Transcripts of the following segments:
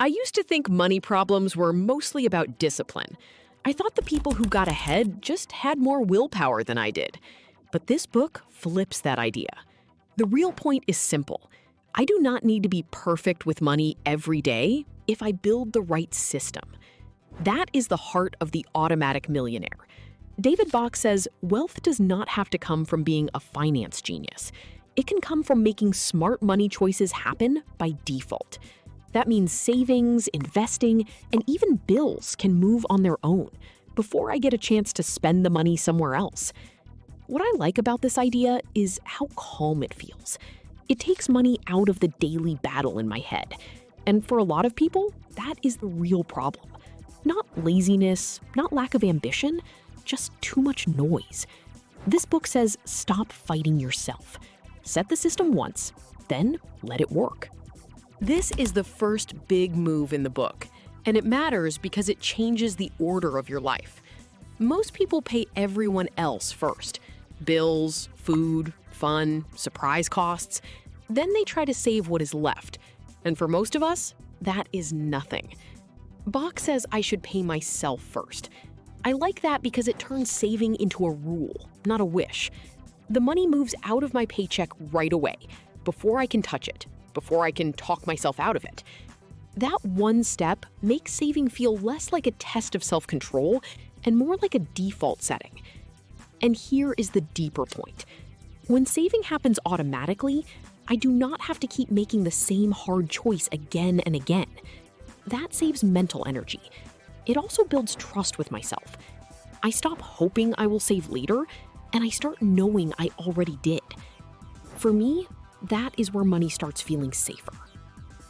I used to think money problems were mostly about discipline. I thought the people who got ahead just had more willpower than I did. But this book flips that idea. The real point is simple. I do not need to be perfect with money every day if I build the right system. That is the heart of the Automatic Millionaire. David Bach says wealth does not have to come from being a finance genius. It can come from making smart money choices happen by default. That means savings, investing, and even bills can move on their own before I get a chance to spend the money somewhere else. What I like about this idea is how calm it feels. It takes money out of the daily battle in my head. And for a lot of people, that is the real problem. Not laziness, not lack of ambition, just too much noise. This book says stop fighting yourself. Set the system once, then let it work. This is the first big move in the book, and it matters because it changes the order of your life. Most people pay everyone else first. Bills, food, fun, surprise costs. Then they try to save what is left. And for most of us, that is nothing. Bach says I should pay myself first. I like that because it turns saving into a rule, not a wish. The money moves out of my paycheck right away, before I can touch it, before I can talk myself out of it. That one step makes saving feel less like a test of self-control and more like a default setting. And here is the deeper point. When saving happens automatically, I do not have to keep making the same hard choice again and again. That saves mental energy. It also builds trust with myself. I stop hoping I will save later, and I start knowing I already did. For me, that is where money starts feeling safer.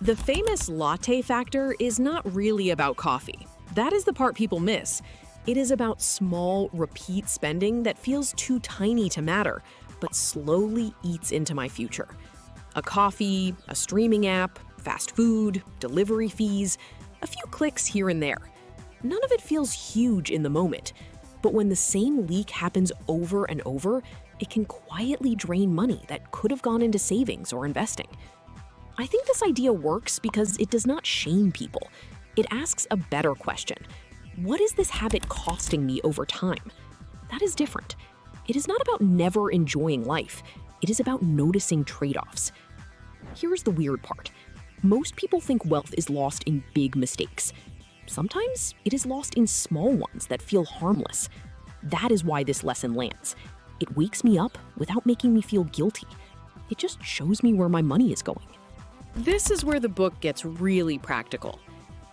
The famous latte factor is not really about coffee. That is the part people miss. It is about small, repeat spending that feels too tiny to matter, but slowly eats into my future. A coffee, a streaming app, fast food, delivery fees, a few clicks here and there. None of it feels huge in the moment, but when the same leak happens over and over, it can quietly drain money that could have gone into savings or investing. I think this idea works because it does not shame people. It asks a better question. What is this habit costing me over time? That is different. It is not about never enjoying life. It is about noticing trade-offs. Here's the weird part. Most people think wealth is lost in big mistakes. Sometimes it is lost in small ones that feel harmless. That is why this lesson lands. It wakes me up without making me feel guilty. It just shows me where my money is going. This is where the book gets really practical.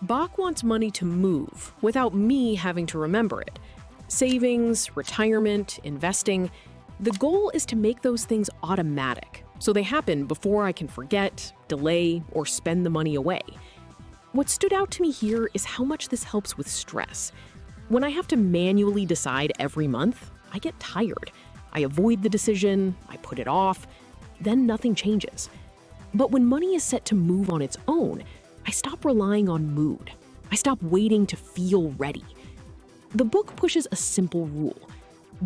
Bach wants money to move without me having to remember it. Savings, retirement, investing. The goal is to make those things automatic, so they happen before I can forget, delay, or spend the money away. What stood out to me here is how much this helps with stress. When I have to manually decide every month, I get tired. I avoid the decision, I put it off, then nothing changes. But when money is set to move on its own, I stop relying on mood. I stop waiting to feel ready. The book pushes a simple rule.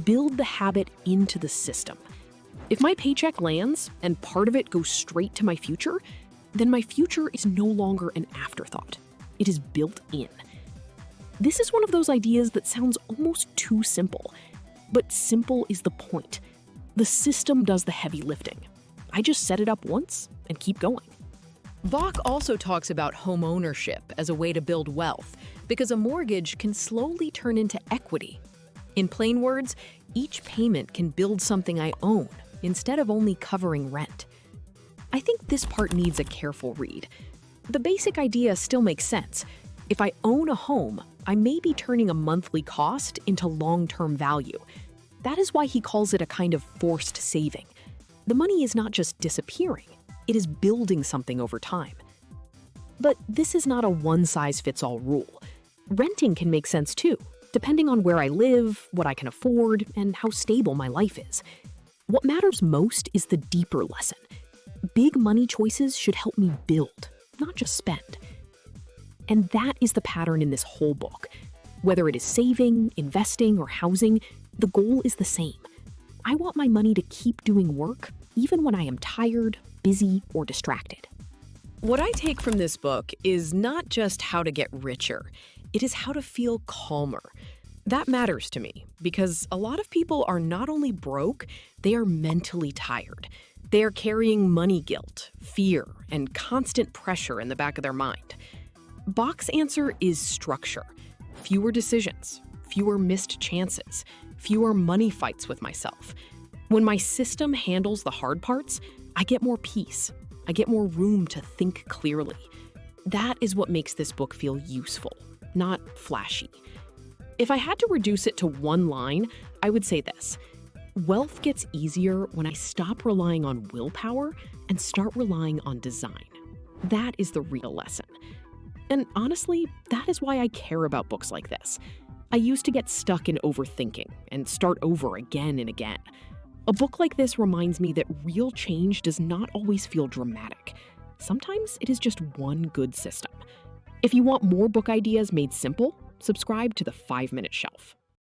Build the habit into the system. If my paycheck lands and part of it goes straight to my future, then my future is no longer an afterthought. It is built in. This is one of those ideas that sounds almost too simple, but simple is the point. The system does the heavy lifting. I just set it up once and keep going. Bach also talks about homeownership as a way to build wealth, because a mortgage can slowly turn into equity. In plain words, each payment can build something I own instead of only covering rent. I think this part needs a careful read. The basic idea still makes sense. If I own a home, I may be turning a monthly cost into long-term value. That is why he calls it a kind of forced saving. The money is not just disappearing, it is building something over time. But this is not a one-size-fits-all rule. Renting can make sense too, depending on where I live, what I can afford, and how stable my life is. What matters most is the deeper lesson. Big money choices should help me build, not just spend. And that is the pattern in this whole book. Whether it is saving, investing, or housing, the goal is the same. I want my money to keep doing work, even when I am tired, busy, or distracted. What I take from this book is not just how to get richer, it is how to feel calmer. That matters to me because a lot of people are not only broke, they are mentally tired. They are carrying money guilt, fear, and constant pressure in the back of their mind. Bach's answer is structure. Fewer decisions, fewer missed chances, fewer money fights with myself. When my system handles the hard parts, I get more peace. I get more room to think clearly. That is what makes this book feel useful, not flashy. If I had to reduce it to one line, I would say this: wealth gets easier when I stop relying on willpower and start relying on design. That is the real lesson. And honestly, that is why I care about books like this. I used to get stuck in overthinking and start over again and again. A book like this reminds me that real change does not always feel dramatic. Sometimes it is just one good system. If you want more book ideas made simple, subscribe to the 5-Minute Shelf.